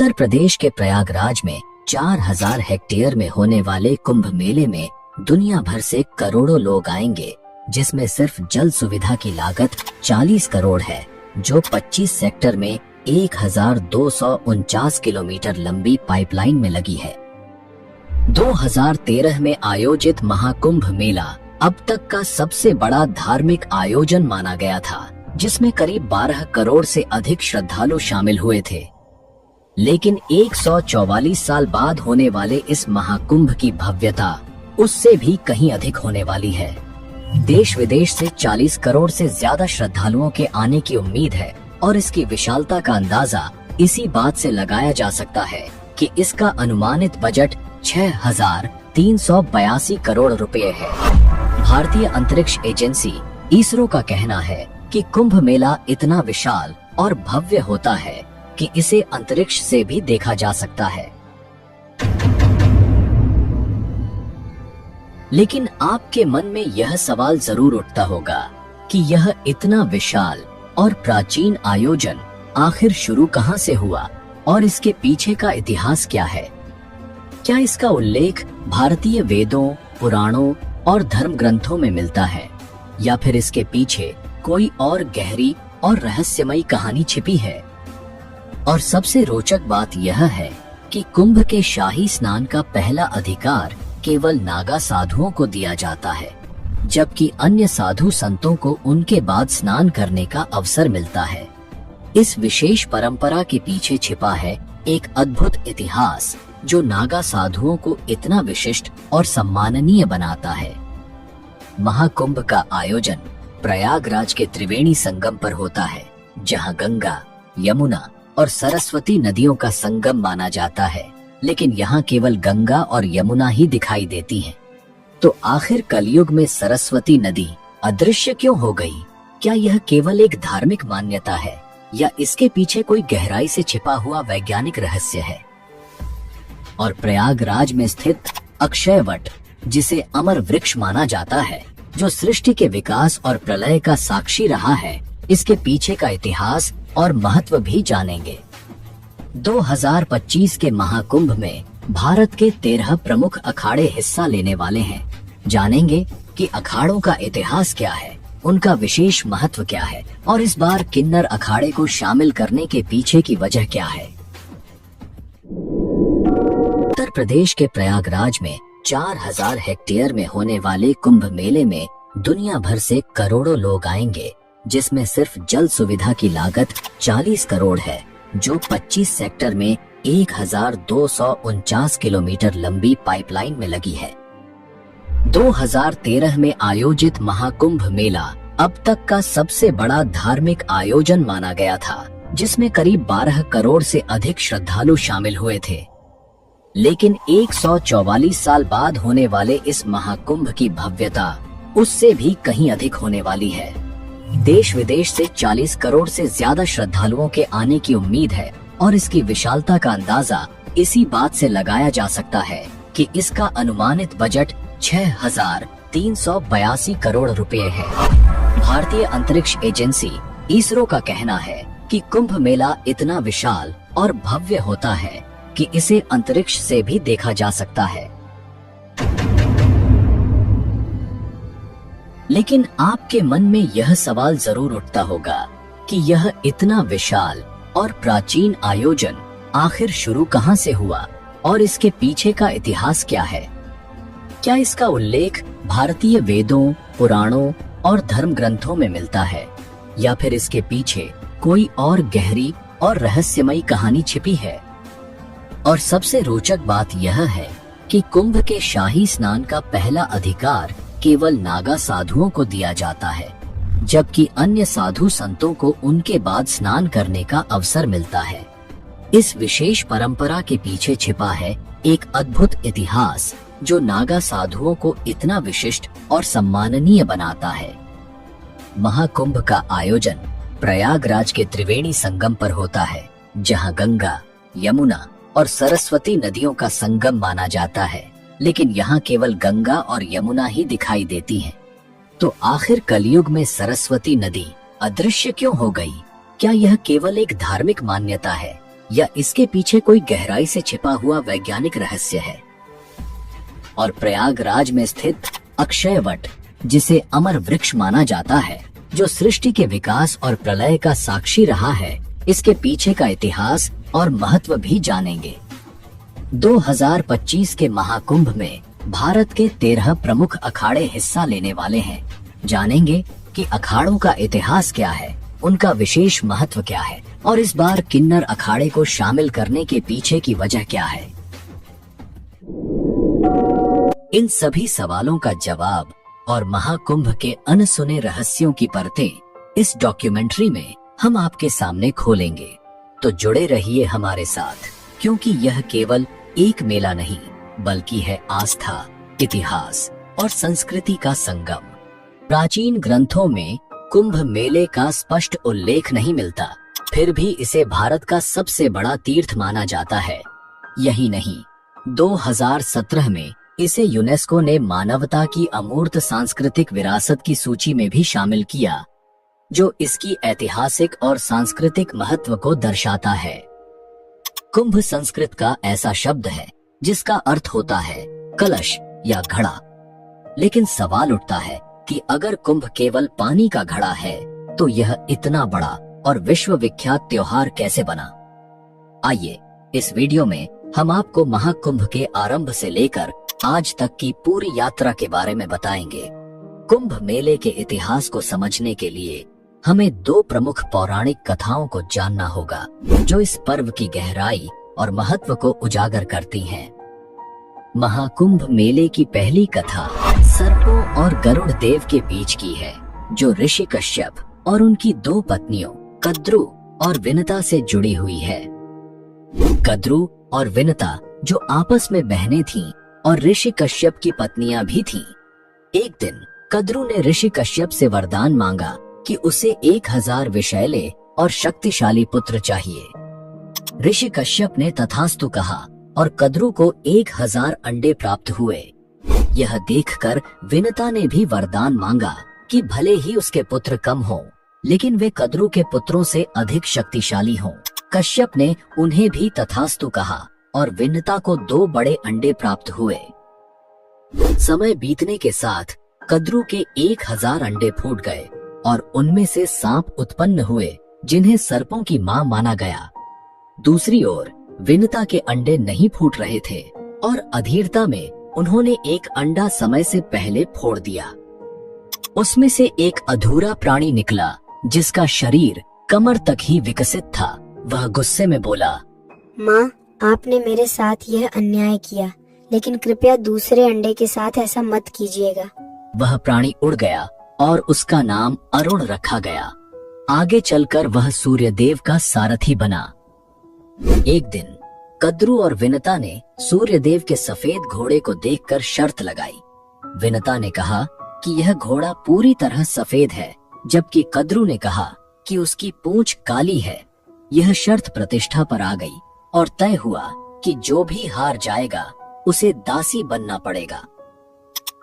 उत्तर प्रदेश के प्रयागराज में 4000 हेक्टेयर में होने वाले कुंभ मेले में दुनिया भर से करोड़ों लोग आएंगे, जिसमें सिर्फ जल सुविधा की लागत 40 करोड़ है, जो 25 सेक्टर में 1249 किलोमीटर लंबी पाइपलाइन में लगी है। 2013 में आयोजित महाकुंभ मेला अब तक का सबसे बड़ा धार्मिक आयोजन माना गया था, जिसमें करीब 12 करोड़ से अधिक श्रद्धालु शामिल हुए थे। लेकिन 144 साल बाद होने वाले इस महाकुंभ की भव्यता उससे भी कहीं अधिक होने वाली है। देश विदेश से 40 करोड़ से ज्यादा श्रद्धालुओं के आने की उम्मीद है और इसकी विशालता का अंदाजा इसी बात से लगाया जा सकता है कि इसका अनुमानित बजट 6,382 करोड़ रुपए है। भारतीय अंतरिक्ष एजेंसी इसरो का कहना है कि कुंभ मेला इतना विशाल और भव्य होता है कि इसे अंतरिक्ष से भी देखा जा सकता है। लेकिन आपके मन में यह सवाल जरूर उठता होगा कि यह इतना विशाल और प्राचीन आयोजन आखिर शुरू कहां से हुआ और इसके पीछे का इतिहास क्या है? क्या इसका उल्लेख भारतीय वेदों, पुराणों और धर्म ग्रंथों में मिलता है, या फिर इसके पीछे कोई और गहरी और रहस्यमयी कहानी छिपी है? और सबसे रोचक बात यह है कि कुंभ के शाही स्नान का पहला अधिकार केवल नागा साधुओं को दिया जाता है, जबकि अन्य साधु संतों को उनके बाद स्नान करने का अवसर मिलता है। इस विशेष परंपरा के पीछे छिपा है एक अद्भुत इतिहास, जो नागा साधुओं को इतना विशिष्ट और सम्माननीय बनाता है। महाकुंभ का आयोजन प्रयागराज के त्रिवेणी संगम पर होता है, जहां गंगा, यमुना और सरस्वती नदियों का संगम माना जाता है। लेकिन यहाँ केवल गंगा और यमुना ही दिखाई देती हैं। तो आखिर कलयुग में सरस्वती नदी अदृश्य क्यों हो गई? क्या यह केवल एक धार्मिक मान्यता है, या इसके पीछे कोई गहराई से छिपा हुआ वैज्ञानिक रहस्य है? और प्रयागराज में स्थित अक्षय वट, जिसे अमर वृक्ष माना जाता है, जो सृष्टि के विकास और प्रलय का साक्षी रहा है, इसके पीछे का इतिहास और महत्व भी जानेंगे। 2025 के महाकुंभ में भारत के 13 प्रमुख अखाड़े हिस्सा लेने वाले हैं। जानेंगे कि अखाड़ों का इतिहास क्या है, उनका विशेष महत्व क्या है, और इस बार किन्नर अखाड़े को शामिल करने के पीछे की वजह क्या है। उत्तर प्रदेश के प्रयागराज में 4000 हेक्टेयर में होने वाले कुंभ मेले में दुनिया भर से करोड़ों लोग आएंगे, जिसमें सिर्फ जल सुविधा की लागत 40 करोड़ है, जो 25 सेक्टर में 1249 किलोमीटर लंबी पाइपलाइन में लगी है। 2013 में आयोजित महाकुंभ मेला अब तक का सबसे बड़ा धार्मिक आयोजन माना गया था, जिसमें करीब 12 करोड़ से अधिक श्रद्धालु शामिल हुए थे। लेकिन 144 साल बाद होने वाले इस महाकुंभ की भव्यता उससे भी कहीं अधिक होने वाली है। देश विदेश से 40 करोड़ से ज्यादा श्रद्धालुओं के आने की उम्मीद है और इसकी विशालता का अंदाजा इसी बात से लगाया जा सकता है कि इसका अनुमानित बजट 6,382 करोड़ रुपए है। भारतीय अंतरिक्ष एजेंसी इसरो का कहना है कि कुंभ मेला इतना विशाल और भव्य होता है कि इसे अंतरिक्ष से भी देखा जा सकता है। लेकिन आपके मन में यह सवाल जरूर उठता होगा कि यह इतना विशाल और प्राचीन आयोजन आखिर शुरू कहां से हुआ और इसके पीछे का इतिहास क्या है? क्या इसका उल्लेख भारतीय वेदों, पुराणों और धर्म ग्रंथों में मिलता है, या फिर इसके पीछे कोई और गहरी और रहस्यमयी कहानी छिपी है? और सबसे रोचक बात यह है कि कुंभ के शाही स्नान का पहला अधिकार केवल नागा साधुओं को दिया जाता है, जबकि अन्य साधु संतों को उनके बाद स्नान करने का अवसर मिलता है। इस विशेष परंपरा के पीछे छिपा है एक अद्भुत इतिहास, जो नागा साधुओं को इतना विशिष्ट और सम्माननीय बनाता है। महाकुंभ का आयोजन प्रयागराज के त्रिवेणी संगम पर होता है, जहां गंगा, यमुना और सरस्वती नदियों का संगम माना जाता है। लेकिन यहाँ केवल गंगा और यमुना ही दिखाई देती हैं। तो आखिर कलयुग में सरस्वती नदी अदृश्य क्यों हो गई? क्या यह केवल एक धार्मिक मान्यता है, या इसके पीछे कोई गहराई से छिपा हुआ वैज्ञानिक रहस्य है? और प्रयागराज में स्थित अक्षय वट, जिसे अमर वृक्ष माना जाता है, जो सृष्टि के विकास और प्रलय का साक्षी रहा है, इसके पीछे का इतिहास और महत्व भी जानेंगे। 2025 के महाकुंभ में भारत के 13 प्रमुख अखाड़े हिस्सा लेने वाले हैं। जानेंगे कि अखाड़ों का इतिहास क्या है, उनका विशेष महत्व क्या है और इस बार किन्नर अखाड़े को शामिल करने के पीछे की वजह क्या है। इन सभी सवालों का जवाब और महाकुंभ के अनसुने रहस्यों की परतें इस डॉक्यूमेंट्री में हम आपके सामने खोलेंगे। तो जुड़े रहिए हमारे साथ, क्योंकि यह केवल एक मेला नहीं बल्कि है आस्था, इतिहास और संस्कृति का संगम। प्राचीन ग्रंथों में कुंभ मेले का स्पष्ट उल्लेख नहीं मिलता, फिर भी इसे भारत का सबसे बड़ा तीर्थ माना जाता है। यही नहीं, 2017 में इसे यूनेस्को ने मानवता की अमूर्त सांस्कृतिक विरासत की सूची में भी शामिल किया, जो इसकी ऐतिहासिक और सांस्कृतिक महत्व को दर्शाता है। कुंभ संस्कृत का ऐसा शब्द है जिसका अर्थ होता है कलश या घड़ा। लेकिन सवाल उठता है कि अगर कुंभ केवल पानी का घड़ा है तो यह इतना बड़ा और विश्व विख्यात त्योहार कैसे बना? आइए इस वीडियो में हम आपको महाकुंभ के आरंभ से लेकर आज तक की पूरी यात्रा के बारे में बताएंगे। कुंभ मेले के इतिहास को समझने के लिए हमें 2 प्रमुख पौराणिक कथाओं को जानना होगा, जो इस पर्व की गहराई और महत्व को उजागर करती हैं। महाकुंभ मेले की पहली कथा सर्पों और गरुड़ देव के बीच की है, जो ऋषि कश्यप और उनकी 2 पत्नियों कद्रु और विनता से जुड़ी हुई है। कद्रु और विनता जो आपस में बहनें थीं और ऋषि कश्यप की पत्नियां भी थीं। एक दिन कद्रु ने ऋषि कश्यप से वरदान मांगा कि उसे 1000 विषैले और शक्तिशाली पुत्र चाहिए। ऋषि कश्यप ने तथास्तु कहा और कद्रु को 1000 अंडे प्राप्त हुए। यह देखकर विनता ने भी वरदान मांगा कि भले ही उसके पुत्र कम हों, लेकिन वे कद्रु के पुत्रों से अधिक शक्तिशाली हों। कश्यप ने उन्हें भी तथास्तु कहा और विनता को 2 बड़े अंडे प्राप्त हुए। समय बीतने के साथ कद्रु के 1000 अंडे फूट गए और उनमें से सांप उत्पन्न हुए, जिन्हें सर्पों की मां माना गया। दूसरी ओर विनता के अंडे नहीं फूट रहे थे और अधीरता में उन्होंने एक अंडा समय से पहले फोड़ दिया। उसमें से एक अधूरा प्राणी निकला, जिसका शरीर कमर तक ही विकसित था। वह गुस्से में बोला, माँ, आपने मेरे साथ यह अन्याय किया, लेकिन कृपया दूसरे अंडे के साथ ऐसा मत कीजिएगा। वह प्राणी उड़ गया और उसका नाम अरुण रखा गया। आगे चलकर वह सूर्यदेव का सारथी बना। एक दिन कद्रु और विनता ने सूर्यदेव के सफेद घोड़े को देखकर शर्त लगाई। विनता ने कहा कि यह घोड़ा पूरी तरह सफेद है, जबकि कद्रु ने कहा कि उसकी पूंछ काली है। यह शर्त प्रतिष्ठा पर आ गई और तय हुआ कि जो भी हार जाएगा उसे दासी बनना पड़ेगा।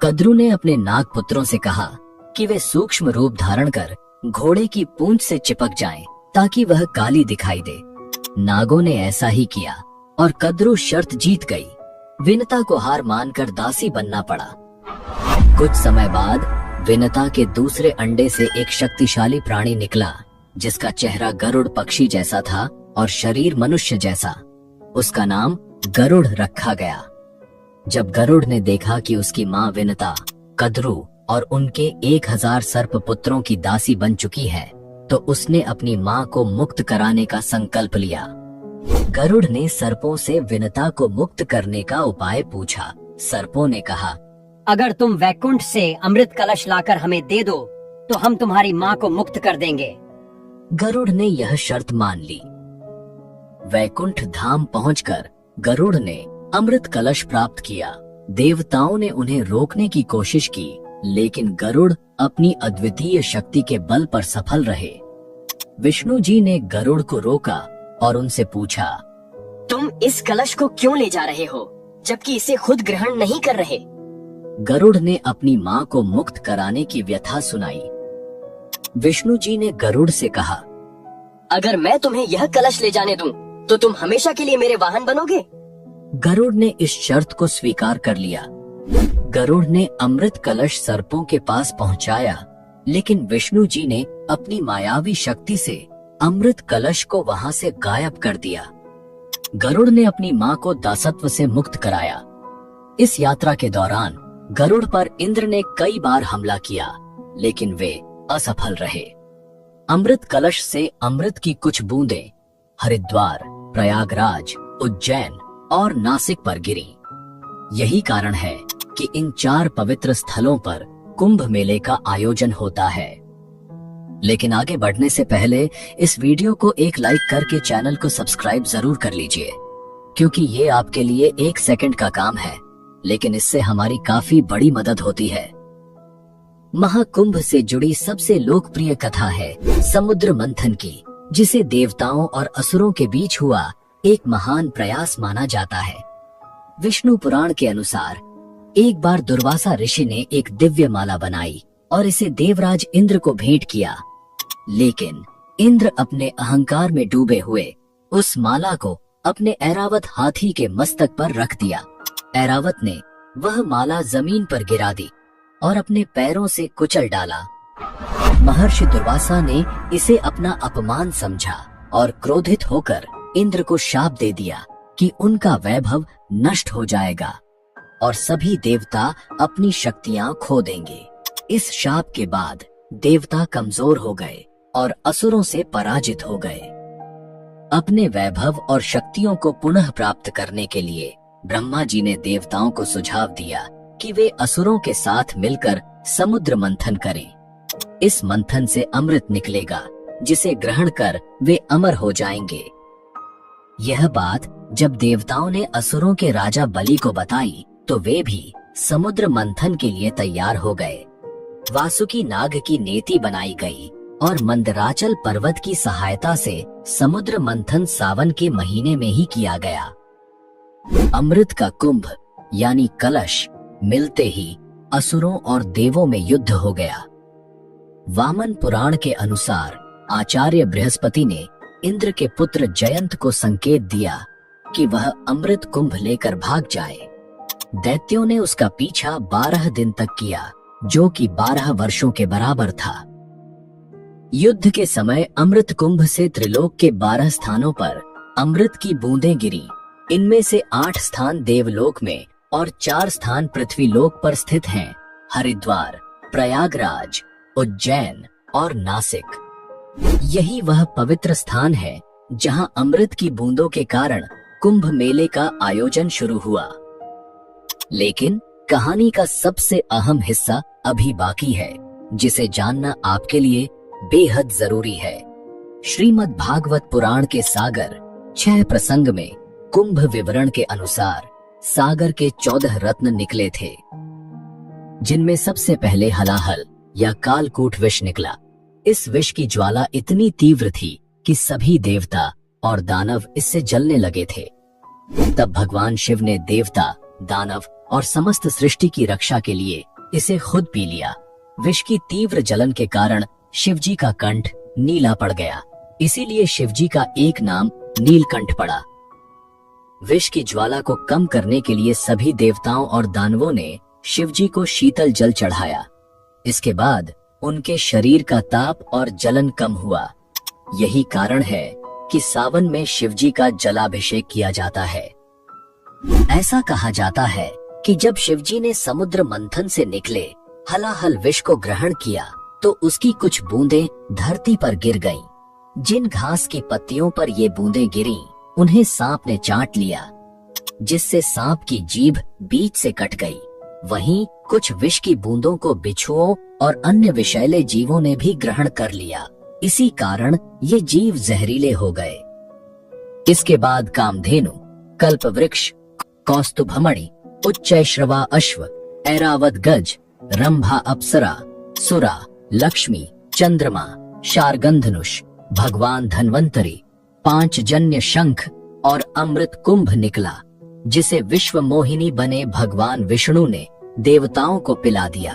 कद्रु ने अपने नाग पुत्रों से कहा कि वे सूक्ष्म रूप धारण कर घोड़े की पूंछ से चिपक जाएं, ताकि वह काली दिखाई दे। नागों ने ऐसा ही किया और कद्रु शर्त जीत गई। विनता को हार मानकर दासी बनना पड़ा। कुछ समय बाद विनता के दूसरे अंडे से एक शक्तिशाली प्राणी निकला, जिसका चेहरा गरुड़ पक्षी जैसा था और शरीर मनुष्य जैसा। उसका नाम गरुड़ रखा गया। जब गरुड़ ने देखा कि उसकी माँ विनता कद्रु और उनके 1000 सर्प पुत्रों की दासी बन चुकी है, तो उसने अपनी माँ को मुक्त कराने का संकल्प लिया। गरुड़ ने सर्पों से विनता को मुक्त करने का उपाय पूछा। सर्पों ने कहा, अगर तुम वैकुंठ से अमृत कलश लाकर हमें दे दो तो हम तुम्हारी माँ को मुक्त कर देंगे। गरुड़ ने यह शर्त मान ली। वैकुंठ धाम पहुंचकर गरुड़ ने अमृत कलश प्राप्त किया। देवताओं ने उन्हें रोकने की कोशिश की, लेकिन गरुड़ अपनी अद्वितीय शक्ति के बल पर सफल रहे। विष्णु जी ने गरुड़ को रोका और उनसे पूछा, तुम इस कलश को क्यों ले जा रहे हो, जबकि इसे खुद ग्रहण नहीं कर रहे? गरुड़ ने अपनी माँ को मुक्त कराने की व्यथा सुनाई। विष्णु जी ने गरुड़ से कहा, अगर मैं तुम्हें यह कलश ले जाने दूं, तो तुम हमेशा के लिए मेरे वाहन बनोगे? गरुड़ ने इस शर्त को स्वीकार कर लिया। गरुड़ ने अमृत कलश सर्पों के पास पहुंचाया, लेकिन विष्णु जी ने अपनी मायावी शक्ति से अमृत कलश को वहां से गायब कर दिया। गरुड़ ने अपनी मां को दासत्व से मुक्त कराया। इस यात्रा के दौरान गरुड़ पर इंद्र ने कई बार हमला किया, लेकिन वे असफल रहे। अमृत कलश से अमृत की कुछ बूंदें हरिद्वार, प्रयागराज, उज्जैन और नासिक पर गिरी। यही कारण है कि इन 4 पवित्र स्थलों पर कुंभ मेले का आयोजन होता है। लेकिन आगे बढ़ने से पहले इस वीडियो को एक लाइक करके चैनल को सब्सक्राइब जरूर कर लीजिए, क्योंकि ये आपके लिए 1 सेकंड का काम है, लेकिन इससे हमारी काफी बड़ी मदद होती है। महाकुंभ से जुड़ी सबसे लोकप्रिय कथा है समुद्र मंथन की, जिसे देवताओं और असुरों के बीच हुआ एक महान प्रयास माना जाता है। विष्णु पुराण के अनुसार एक बार दुर्वासा ऋषि ने एक दिव्य माला बनाई और इसे देवराज इंद्र को भेंट किया, लेकिन इंद्र अपने अहंकार में डूबे हुए उस माला को अपने ऐरावत हाथी के मस्तक पर रख दिया। ऐरावत ने वह माला जमीन पर गिरा दी और अपने पैरों से कुचल डाला। महर्षि दुर्वासा ने इसे अपना अपमान समझा और क्रोधित होकर इंद्र को शाप दे दिया कि उनका वैभव नष्ट हो जाएगा और सभी देवता अपनी शक्तियां खो देंगे। इस शाप के बाद देवता कमजोर हो गए और असुरों से पराजित हो गए। अपने वैभव और शक्तियों को पुनः प्राप्त करने के लिए ब्रह्मा जी ने देवताओं को सुझाव दिया कि वे असुरों के साथ मिलकर समुद्र मंथन करें। इस मंथन से अमृत निकलेगा, जिसे ग्रहण कर वे अमर हो जाएंगे। यह बात जब देवताओं ने असुरों के राजा बलि को बताई, तो वे भी समुद्र मंथन के लिए तैयार हो गए। वासुकी नाग की नेति बनाई गई और मंदराचल पर्वत की सहायता से समुद्र मंथन सावन के महीने में ही किया गया। अमृत का कुंभ यानी कलश मिलते ही असुरों और देवों में युद्ध हो गया। वामन पुराण के अनुसार आचार्य बृहस्पति ने इंद्र के पुत्र जयंत को संकेत दिया कि वह अमृत कुंभ लेकर भाग जाए। दैत्यों ने उसका पीछा 12 दिन तक किया, जो कि 12 वर्षों के बराबर था। युद्ध के समय अमृत कुंभ से त्रिलोक के 12 स्थानों पर अमृत की बूंदें गिरी। इनमें से 8 स्थान देवलोक में और 4 स्थान पृथ्वीलोक पर स्थित हैं: हरिद्वार, प्रयागराज, उज्जैन और नासिक। यही वह पवित्र स्थान है जहां अमृत की बूंदों के कारण कुंभ मेले का आयोजन शुरू हुआ। लेकिन कहानी का सबसे अहम हिस्सा अभी बाकी है, जिसे जानना आपके लिए बेहद जरूरी है। श्रीमद् भागवत पुराण के सागर 6 प्रसंग में कुंभ विवरण के अनुसार सागर के 14 रत्न निकले थे, जिनमें सबसे पहले हलाहल या कालकूट विष निकला। इस विष की ज्वाला इतनी तीव्र थी कि सभी देवता और दानव इससे जलने लगे थे। तब भगवान शिव ने देवता, दानव और समस्त सृष्टि की रक्षा के लिए इसे खुद पी लिया। विष की तीव्र जलन के कारण शिवजी का कंठ नीला पड़ गया, इसीलिए शिवजी का एक नाम नीलकंठ पड़ा। विष की ज्वाला को कम करने के लिए सभी देवताओं और दानवों ने शिवजी को शीतल जल चढ़ाया। इसके बाद उनके शरीर का ताप और जलन कम हुआ। यही कारण है कि सावन में शिवजी का जलाभिषेक किया जाता है। ऐसा कहा जाता है कि जब शिवजी ने समुद्र मंथन से निकले हलाहल विष को ग्रहण किया, तो उसकी कुछ बूंदें धरती पर गिर गईं। जिन घास की पत्तियों पर ये बूंदें गिरीं, उन्हें सांप ने चाट लिया, जिससे सांप की जीभ बीच से कट गई। वहीं कुछ विष की बूंदों को बिच्छुओं और अन्य विषैले जीवों ने भी ग्रहण कर लिया। इसी कारण ये जीव जहरीले हो गए। इसके बाद कामधेनु, कल्पवृक्ष, कौस्तुभमणि, उच्चैश्रवा अश्व, ऐरावत गज, रंभा अप्सरा, सुरा, लक्ष्मी, चंद्रमा, शार्गंधनुष, भगवान धन्वंतरी, 5 जन्य शंख और अमृत कुंभ निकला, जिसे विश्व मोहिनी बने भगवान विष्णु ने देवताओं को पिला दिया।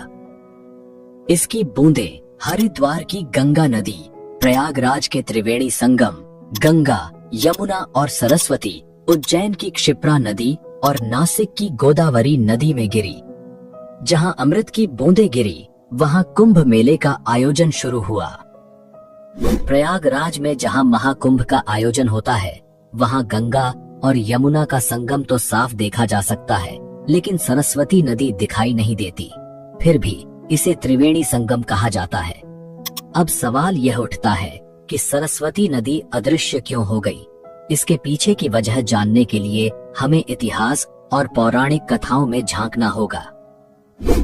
इसकी बूंदें हरिद्वार की गंगा नदी, प्रयागराज के त्रिवेणी संगम, गंगा यमुना और सरस्वती उज्जैन की क्षिप्रा नदी और नासिक की गोदावरी नदी में गिरी। जहां अमृत की बूंदें गिरी, वहां कुंभ मेले का आयोजन शुरू हुआ। प्रयागराज में जहां महाकुंभ का आयोजन होता है, वहां गंगा और यमुना का संगम तो साफ देखा जा सकता है, लेकिन सरस्वती नदी दिखाई नहीं देती। फिर भी इसे त्रिवेणी संगम कहा जाता है। अब सवाल यह उठता है कि सरस्वती नदी अदृश्य क्यों हो गई? इसके पीछे की वजह जानने के लिए हमें इतिहास और पौराणिक कथाओं में झांकना होगा।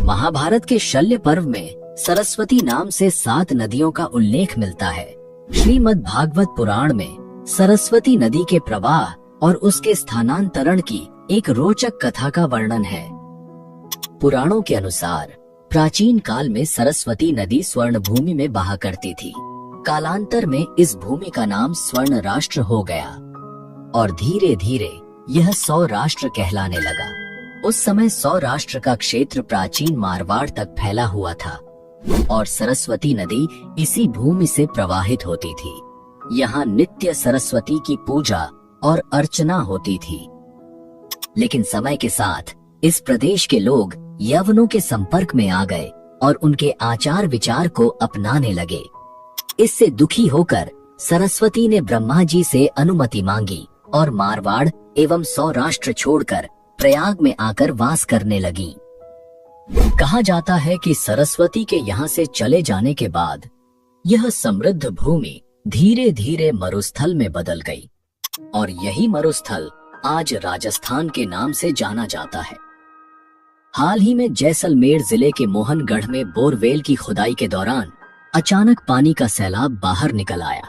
महाभारत के शल्य पर्व में सरस्वती नाम से 7 नदियों का उल्लेख मिलता है। श्रीमद् भागवत पुराण में सरस्वती नदी के प्रवाह और उसके स्थानांतरण की एक रोचक कथा का वर्णन है। पुराणों के अनुसार प्राचीन काल में सरस्वती नदी स्वर्ण भूमि में बहा करती थी। कालांतर में इस भूमि का नाम स्वर्ण राष्ट्र हो गया और धीरे धीरे यह सौराष्ट्र कहलाने लगा। उस समय सौराष्ट्र का क्षेत्र प्राचीन मारवाड़ तक फैला हुआ था और सरस्वती नदी इसी भूमि से प्रवाहित होती थी। यहाँ नित्य सरस्वती की पूजा और अर्चना होती थी। लेकिन समय के साथ इस प्रदेश के लोग यवनों के संपर्क में आ गए और उनके आचार विचार को अपनाने लगे। इससे दुखी होकर सरस्वती ने ब्रह्मा जी से अनुमति मांगी और मारवाड़ एवं सौराष्ट्र छोड़कर प्रयाग में आकर वास करने लगी। कहा जाता है कि सरस्वती के यहाँ से चले जाने के बाद यह समृद्ध भूमि धीरे धीरे मरुस्थल में बदल गई और यही मरुस्थल आज राजस्थान के नाम से जाना जाता है। हाल ही में जैसलमेर जिले के मोहनगढ़ में बोरवेल की खुदाई के दौरान अचानक पानी का सैलाब बाहर निकल आया।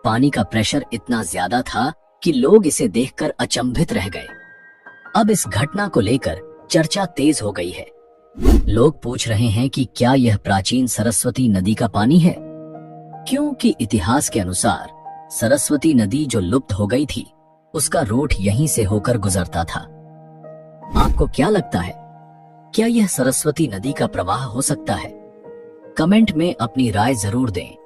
पानी का प्रेशर इतना ज्यादा था कि लोग इसे देखकर अचंभित रह गए। अब इस घटना को लेकर चर्चा तेज हो गई है। लोग पूछ रहे हैं कि क्या यह प्राचीन सरस्वती नदी का पानी है, क्योंकि इतिहास के अनुसार सरस्वती नदी जो लुप्त हो गई थी उसका रूट यहीं से होकर गुजरता था। आपको क्या लगता है, क्या यह सरस्वती नदी का प्रवाह हो सकता है? कमेंट में अपनी राय जरूर दें।